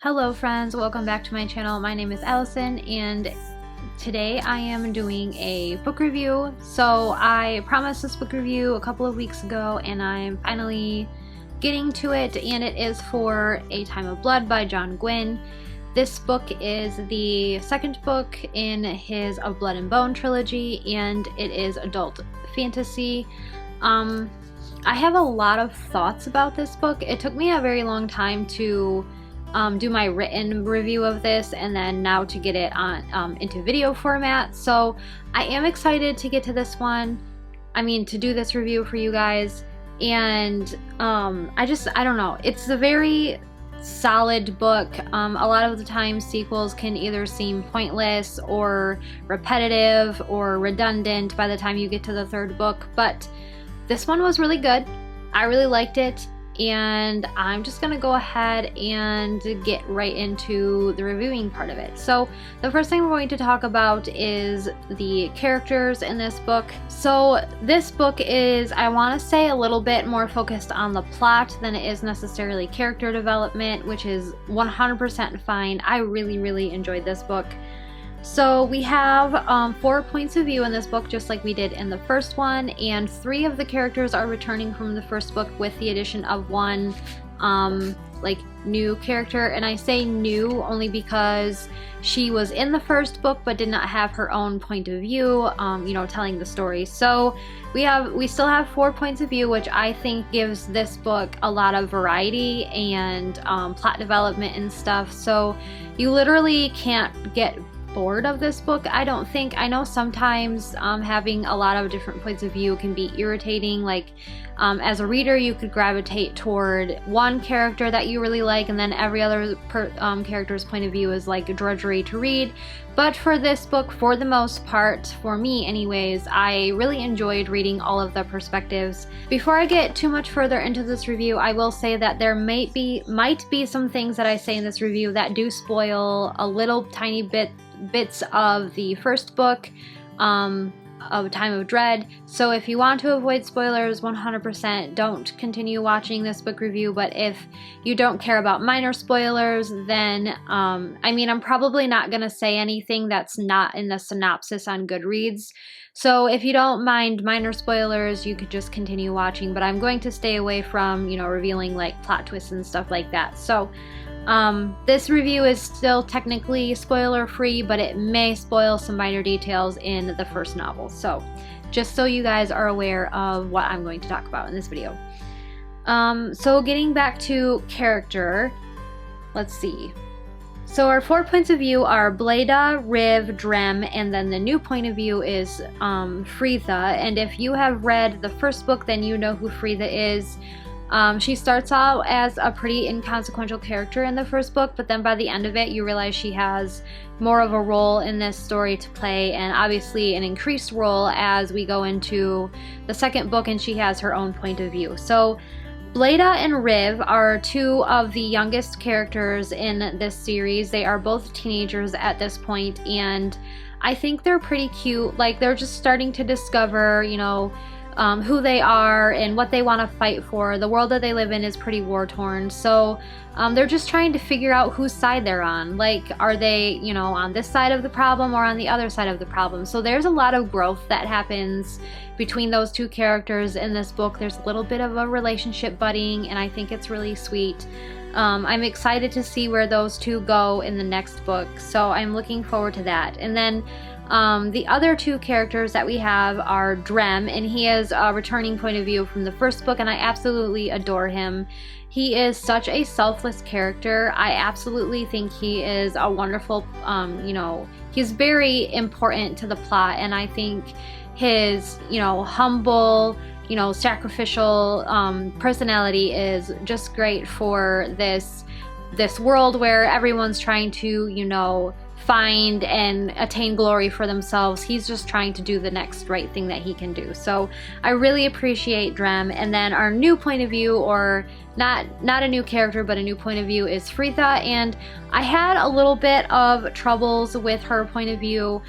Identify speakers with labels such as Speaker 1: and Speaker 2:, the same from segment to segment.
Speaker 1: Hello friends, welcome back to my channel. My name is Alicen and today I am doing a book review. So I promised this book review a couple of weeks ago and I'm finally getting to it, and it is for A Time of Blood by Gwynne. This book is the second book in his Of Blood and Bone trilogy, and it is adult fantasy. I have a lot of thoughts about this book. It took me a very long time to do my written review of this, and then now to get it on into video format. So I am excited to get to this one. To do this review for you guys. And I don't know. It's a very solid book. A lot of the time sequels can either seem pointless or repetitive or redundant by the time you get to the third book, but this one was really good. I really liked it. And I'm just gonna go ahead and get right into the reviewing part of it. So the first thing we're going to talk about is the characters in this book. So this book is, I want to say, a little bit more focused on the plot than it is necessarily character development, which is 100% fine. I really enjoyed this book. So we have 4 points of view in this book, just like we did in the first one, and 3 of the characters are returning from the first book with the addition of one new character. And I say new only because she was in the first book but did not have her own point of view, telling the story. So we still have 4 points of view, which I think gives this book a lot of variety and plot development and stuff. So you literally can't get bored of this book, I don't think. I know sometimes having a lot of different points of view can be irritating. As a reader, you could gravitate toward one character that you really like, and then every other character's point of view is like drudgery to read. But for this book, for the most part, for me anyways, I really enjoyed reading all of the perspectives. Before I get too much further into this review, I will say that there might be some things that I say in this review that do spoil a little tiny bits of the first book, of Time of Dread. So if you want to avoid spoilers, 100% don't continue watching this book review. But if you don't care about minor spoilers, then I'm probably not gonna say anything that's not in the synopsis on Goodreads. So if you don't mind minor spoilers, you could just continue watching, but I'm going to stay away from, revealing like plot twists and stuff like that. So this review is still technically spoiler free, but it may spoil some minor details in the first novel. So just so you guys are aware of what I'm going to talk about in this video. So getting back to character, let's see. So our 4 points of view are Bleda, Riv, Drem, and then the new point of view is Fritha. And if you have read the first book, then you know who Fritha is. She starts out as a pretty inconsequential character in the first book, but then by the end of it you realize she has more of a role in this story to play, and obviously an increased role as we go into the second book and she has her own point of view. So Bleda and Riv are 2 of the youngest characters in this series. They are both teenagers at this point, and I think they're pretty cute. Like, they're just starting to discover, who they are and what they want to fight for. The world that they live in is pretty war-torn, so they're just trying to figure out whose side they're on. Like, are they, on this side of the problem or on the other side of the problem? So there's a lot of growth that happens between those 2 characters in this book. There's a little bit of a relationship budding, and I think it's really sweet. I'm excited to see where those 2 go in the next book, so I'm looking forward to that. And then the other 2 characters that we have are Drem, and he is a returning point of view from the first book, and I absolutely adore him. He is such a selfless character. I absolutely think he is a wonderful, he's very important to the plot, and I think his, humble, sacrificial personality is just great for this world where everyone's trying to, find and attain glory for themselves. He's just trying to do the next right thing that he can do. So I really appreciate Drem. And then our new point of view, or not a new character, but a new point of view, is Fritha. And I had a little bit of troubles with her point of view.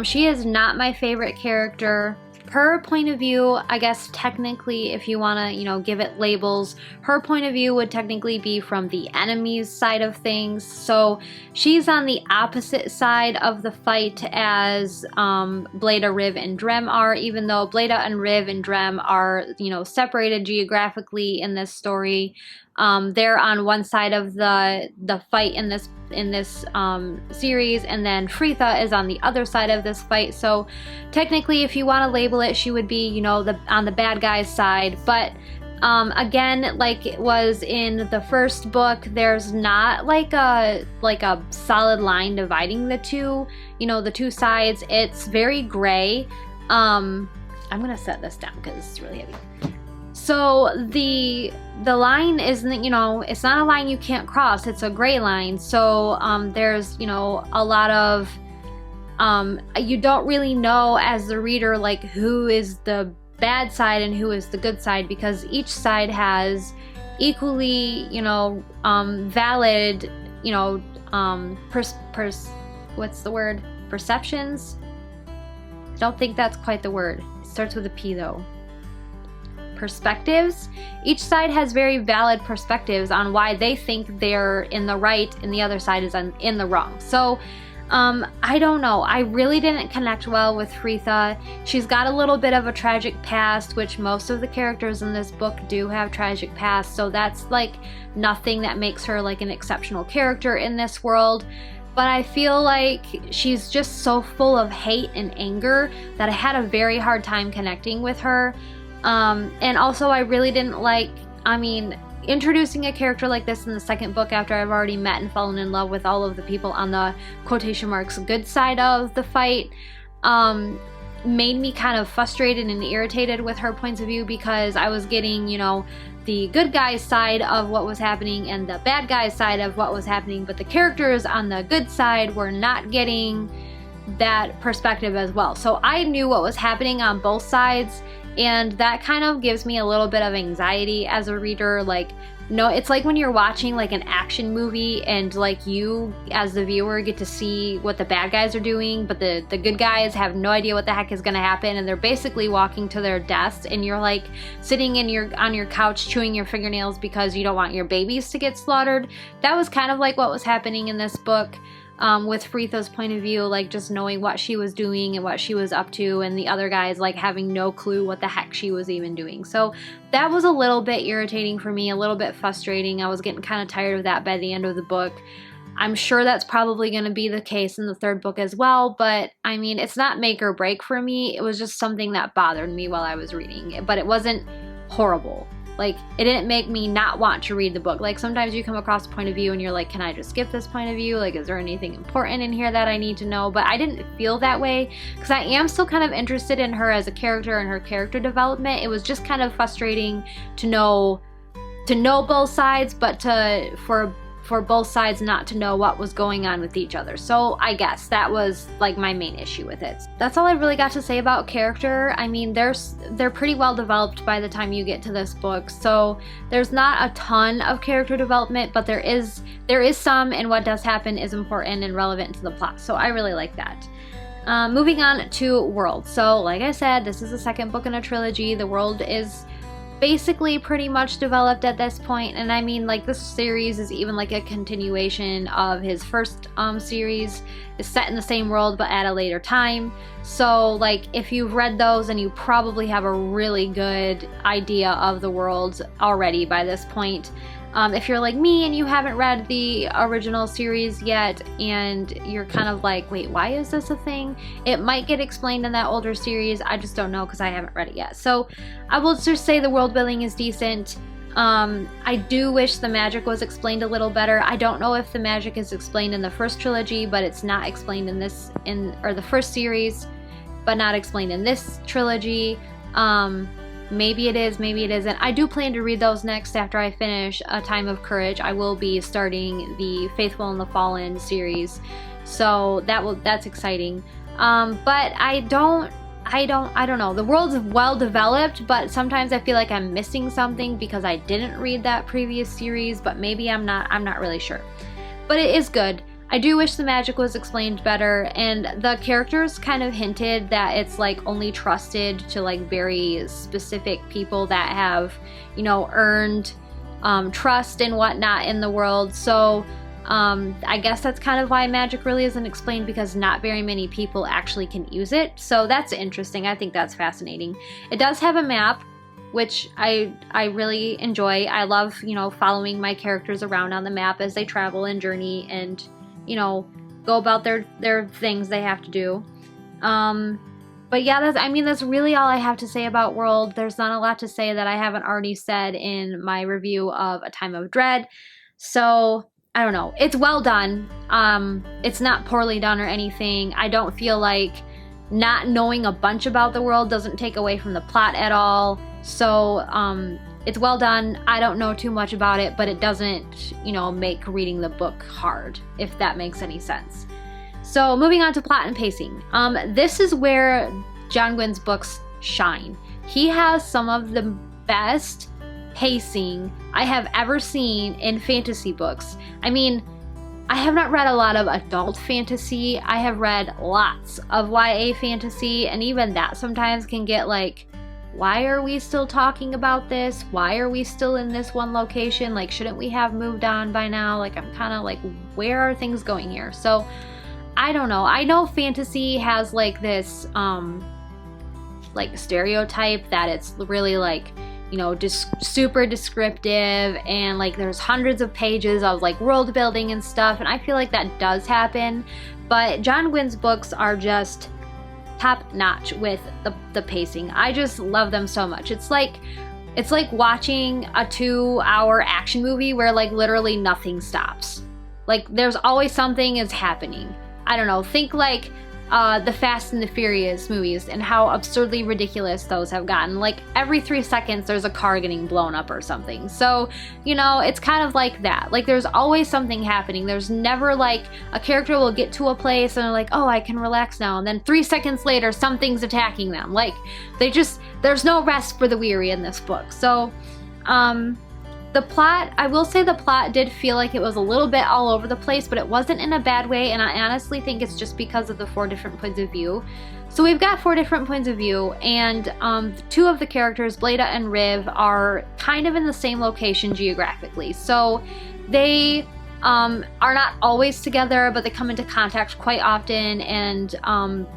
Speaker 1: She is not my favorite character. her point of view, I guess technically, if you want to, you know, give it labels, her point of view would technically be from the enemy's side of things. So she's on the opposite side of the fight as Bleda, Riv, and Drem are, even though Bleda and Riv and Drem are, you know, separated geographically in this story. They're on one side of the fight in this series, and then Fritha is on the other side of this fight. So technically, if you want to label it, she would be, you know, on the bad guy's side. But again, like it was in the first book, there's not like a solid line dividing the two, you know, the two sides. It's very gray. I'm gonna set this down because it's really heavy. So the line isn't, you know, it's not a line you can't cross. It's a gray line. So there's, you know, a lot of you don't really know as the reader like who is the bad side and who is the good side, because each side has equally, you know, valid, you know, what's the word? Perceptions? I don't think that's quite the word. It starts with a P though. Perspectives. Each side has very valid perspectives on why they think they're in the right and the other side is in the wrong. So I don't know. I really didn't connect well with Fritha. She's got a little bit of a tragic past, which most of the characters in this book do have tragic past. So that's like nothing that makes her like an exceptional character in this world. But I feel like she's just so full of hate and anger that I had a very hard time connecting with her. And also I really didn't like, I mean, introducing a character like this in the second book after I've already met and fallen in love with all of the people on the quotation marks good side of the fight, made me kind of frustrated and irritated with her points of view, because I was getting, you know, the good guy's side of what was happening and the bad guy's side of what was happening, but the characters on the good side were not getting that perspective as well. So I knew what was happening on both sides, and that kind of gives me a little bit of anxiety as a reader. Like, no, it's like when you're watching like an action movie and like you as the viewer get to see what the bad guys are doing, but the good guys have no idea what the heck is going to happen, and they're basically walking to their deaths, and you're like sitting on your couch chewing your fingernails because you don't want your babies to get slaughtered. That was kind of like what was happening in this book. With Fritha's point of view, like just knowing what she was doing and what she was up to, and the other guys like having no clue what the heck she was even doing. So that was a little bit irritating for me, a little bit frustrating. I was getting kind of tired of that by the end of the book. I'm sure that's probably going to be the case in the third book as well, but I mean, it's not make or break for me. It was just something that bothered me while I was reading it, but it wasn't horrible. Like, it didn't make me not want to read the book. Like, sometimes you come across a point of view and you're like, can I just skip this point of view? Like, is there anything important in here that I need to know? But I didn't feel that way, because I am still kind of interested in her as a character and her character development. It was just kind of frustrating to know both sides, but for both sides not to know what was going on with each other. So I guess that was like my main issue with it. That's all I really got to say about character. I mean, they're pretty well developed by the time you get to this book. So there's not a ton of character development, but there is some, and what does happen is important and relevant to the plot. So I really like that. Moving on to world. So like I said, this is the second book in a trilogy. The world is basically pretty much developed at this point, and I mean, like, this series is even like a continuation of his first series. It's set in the same world but at a later time. So like, if you've read those, then you probably have a really good idea of the world already by this point. If you're like me and you haven't read the original series yet and you're kind of like, wait, why is this a thing? It might get explained in that older series. I just don't know because I haven't read it yet. So I will just say the world building is decent. I do wish the magic was explained a little better. I don't know if the magic is explained in the first trilogy, but it's not explained in the first series, but not explained in this trilogy. Maybe it is, maybe it isn't. I do plan to read those next after I finish A Time of Courage. I will be starting the Faithful and the Fallen series, so that's exciting. But I don't know. The world's well developed, but sometimes I feel like I'm missing something because I didn't read that previous series, but maybe I'm not really sure. But it is good. I do wish the magic was explained better, and the characters kind of hinted that it's like only trusted to like very specific people that have, you know, earned trust and whatnot in the world. So I guess that's kind of why magic really isn't explained, because not very many people actually can use it. So that's interesting. I think that's fascinating. It does have a map, which I really enjoy. I love, you know, following my characters around on the map as they travel and journey and, you know, go about their things they have to do. But yeah, that's really all I have to say about World. There's not a lot to say that I haven't already said in my review of A Time of Dread. So I don't know. It's well done. It's not poorly done or anything. I don't feel like not knowing a bunch about the world doesn't take away from the plot at all. So it's well done. I don't know too much about it, but it doesn't, you know, make reading the book hard, if that makes any sense. So moving on to plot and pacing. This is where John Gwynne's books shine. He has some of the best pacing I have ever seen in fantasy books. I mean, I have not read a lot of adult fantasy. I have read lots of YA fantasy, and even that sometimes can get like, why are we still talking about this? Why are we still in this one location? Like, shouldn't we have moved on by now? Like, I'm kind of like, where are things going here? So I don't know. I know fantasy has like this like stereotype that it's really like, you know, just super descriptive, and like there's hundreds of pages of like world building and stuff, and I feel like that does happen, but John Gwynne's books are just top notch with the pacing. I just love them so much. It's like watching a 2-hour action movie where like literally nothing stops. Like there's always something is happening. I don't know, think like the Fast and the Furious movies and how absurdly ridiculous those have gotten. Like every 3 seconds there's a car getting blown up or something. So, you know, it's kind of like that. Like there's always something happening. There's never like a character will get to a place and they're like, oh, I can relax now. And then 3 seconds later, something's attacking them. Like there's no rest for the weary in this book. So, the plot, I will say the plot did feel like it was a little bit all over the place, but it wasn't in a bad way, and I honestly think it's just because of the 4 different points of view. So we've got 4 different points of view, and 2 of the characters, Bleda and Riv, are kind of in the same location geographically. So they are not always together, but they come into contact quite often, and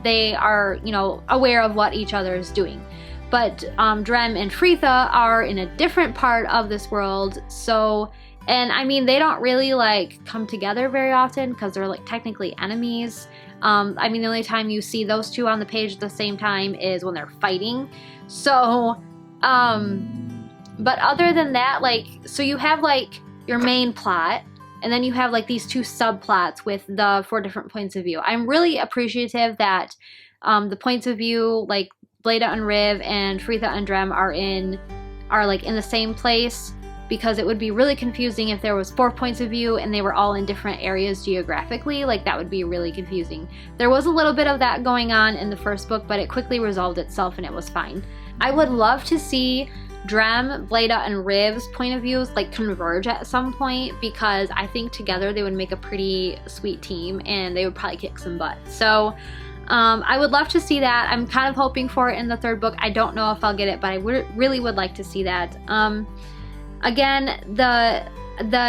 Speaker 1: they are, you know, aware of what each other is doing. But Drem and Fritha are in a different part of this world, so, and I mean, they don't really like come together very often because they're like technically enemies. I mean, the only time you see those 2 on the page at the same time is when they're fighting. So, but other than that, like, so you have like your main plot, and then you have like these 2 subplots with the 4 different points of view. I'm really appreciative that the points of view, like Bleda and Riv and Fritha and Drem are like in the same place, because it would be really confusing if there was 4 points of view and they were all in different areas geographically. Like that would be really confusing. There was a little bit of that going on in the first book, but it quickly resolved itself and it was fine. I would love to see Drem, Bleda, and Riv's point of views like converge at some point, because I think together they would make a pretty sweet team and they would probably kick some butt. So I would love to see that. I'm kind of hoping for it in the 3rd book. I don't know if I'll get it, but I really would like to see that. Again, the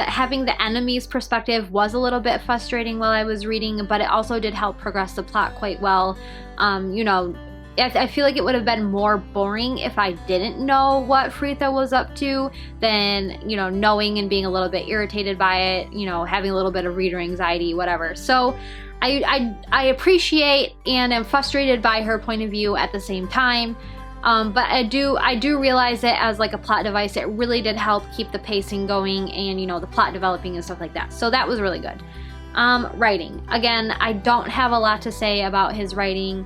Speaker 1: having the enemy's perspective was a little bit frustrating while I was reading, but it also did help progress the plot quite well. You know, I feel like it would have been more boring if I didn't know what Fritha was up to than, you know, knowing and being a little bit irritated by it, you know, having a little bit of reader anxiety, whatever. So I appreciate and am frustrated by her point of view at the same time, but I do realize it as like a plot device. It really did help keep the pacing going and, you know, the plot developing and stuff like that. So that was really good. Writing. Again, I don't have a lot to say about his writing.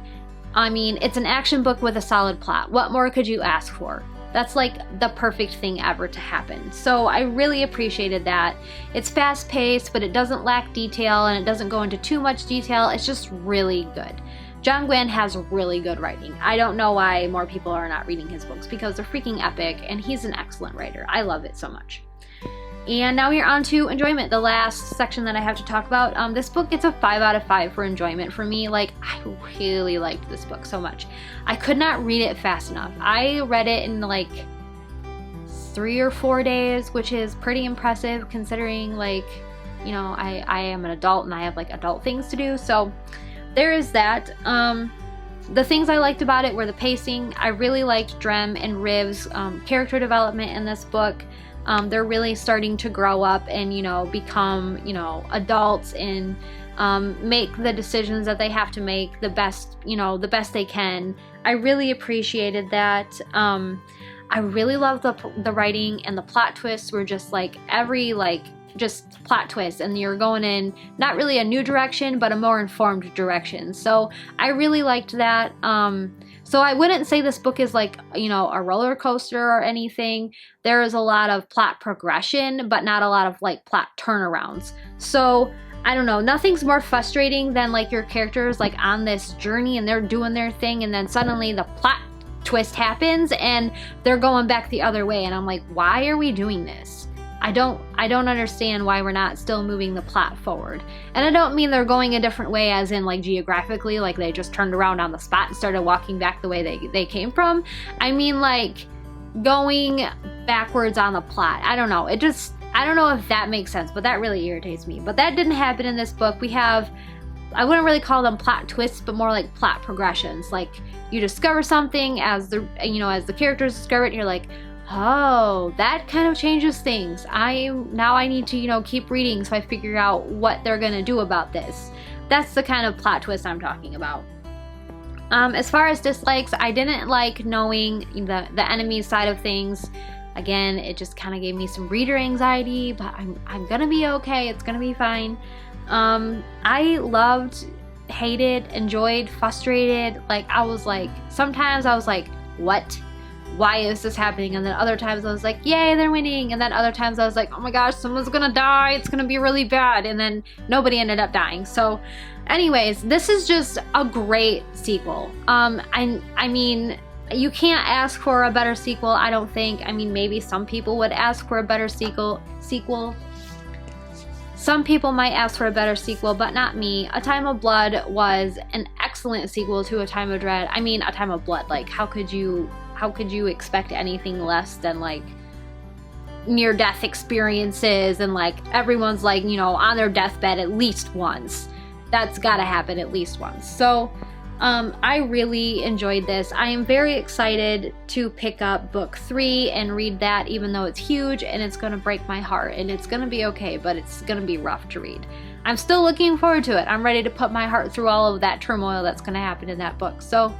Speaker 1: I mean, it's an action book with a solid plot. What more could you ask for? That's like the perfect thing ever to happen. So I really appreciated that. It's fast paced, but it doesn't lack detail and it doesn't go into too much detail. It's just really good. John Gwynne has really good writing. I don't know why more people are not reading his books, because they're freaking epic and he's an excellent writer. I love it so much. And now we're on to enjoyment, the last section that I have to talk about. This book gets a 5 out of 5 for enjoyment for me. Like, I really liked this book so much. I could not read it fast enough. I read it in like 3 or 4 days, which is pretty impressive considering, like, you know, I am an adult and I have like adult things to do. So there is that. The things I liked about it were the pacing. I really liked Drem and Riv's character development in this book. They're really starting to grow up and, you know, become, you know, adults and make the decisions that they have to make the best, you know, the best they can. I really appreciated that. I really loved the writing, and the plot twists were just like every like just plot twist, and you're going in not really a new direction but a more informed direction. So I really liked that. So I wouldn't say this book is like, you know, a roller coaster or anything. There is a lot of plot progression, but not a lot of like plot turnarounds. So I don't know, nothing's more frustrating than like your characters like on this journey and they're doing their thing, and then suddenly the plot twist happens and they're going back the other way, and I'm like, why are we doing this? I don't understand why we're not still moving the plot forward. And I don't mean they're going a different way as in like geographically, like they just turned around on the spot and started walking back the way they came from. I mean like going backwards on the plot. I don't know. I don't know if that makes sense, but that really irritates me. But that didn't happen in this book. We have, I wouldn't really call them plot twists, but more like plot progressions. Like you discover something as the, you know, as the characters discover it, and you're like, oh, that kind of changes things. Now I need to, you know, keep reading so I figure out what they're gonna do about this. That's the kind of plot twist I'm talking about. As far as dislikes, I didn't like knowing the enemy side of things. Again, it just kind of gave me some reader anxiety, but I'm gonna be okay. It's gonna be fine. I loved, hated, enjoyed, frustrated. Like sometimes I was like, what? Why is this happening? And then other times I was like, yay, they're winning. And then other times I was like, oh my gosh, someone's gonna die. It's gonna be really bad. And then nobody ended up dying. So anyways, this is just a great sequel. I mean, you can't ask for a better sequel, I don't think. I mean, maybe some people would ask for a better sequel. Some people might ask for a better sequel, but not me. A Time of Blood was an excellent sequel to A Time of Dread. I mean, A Time of Blood, like how could you expect anything less than like near-death experiences and like everyone's like, you know, on their deathbed at least once. That's gotta happen at least once. So I really enjoyed this. I am very excited to pick up book 3 and read that, even though it's huge and it's gonna break my heart, and it's gonna be okay, but it's gonna be rough to read. I'm still looking forward to it. I'm ready to put my heart through all of that turmoil that's gonna happen in that book. So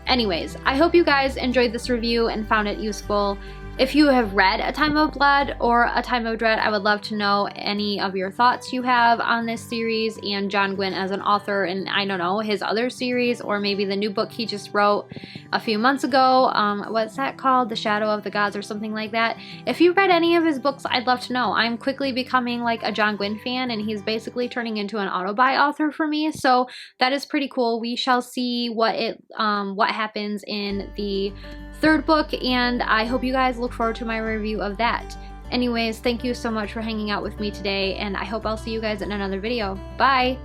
Speaker 1: anyways, I hope you guys enjoyed this review and found it useful. If you have read A Time of Blood or A Time of Dread, I would love to know any of your thoughts you have on this series and John Gwynne as an author, and I don't know, his other series, or maybe the new book he just wrote a few months ago. What's that called? The Shadow of the Gods or something like that. If you read any of his books, I'd love to know. I'm quickly becoming like a John Gwynne fan, and he's basically turning into an auto-buy author for me, so that is pretty cool. We shall see what happens in the 3rd book, and I hope you guys look forward to my review of that. Anyways, thank you so much for hanging out with me today, and I hope I'll see you guys in another video. Bye!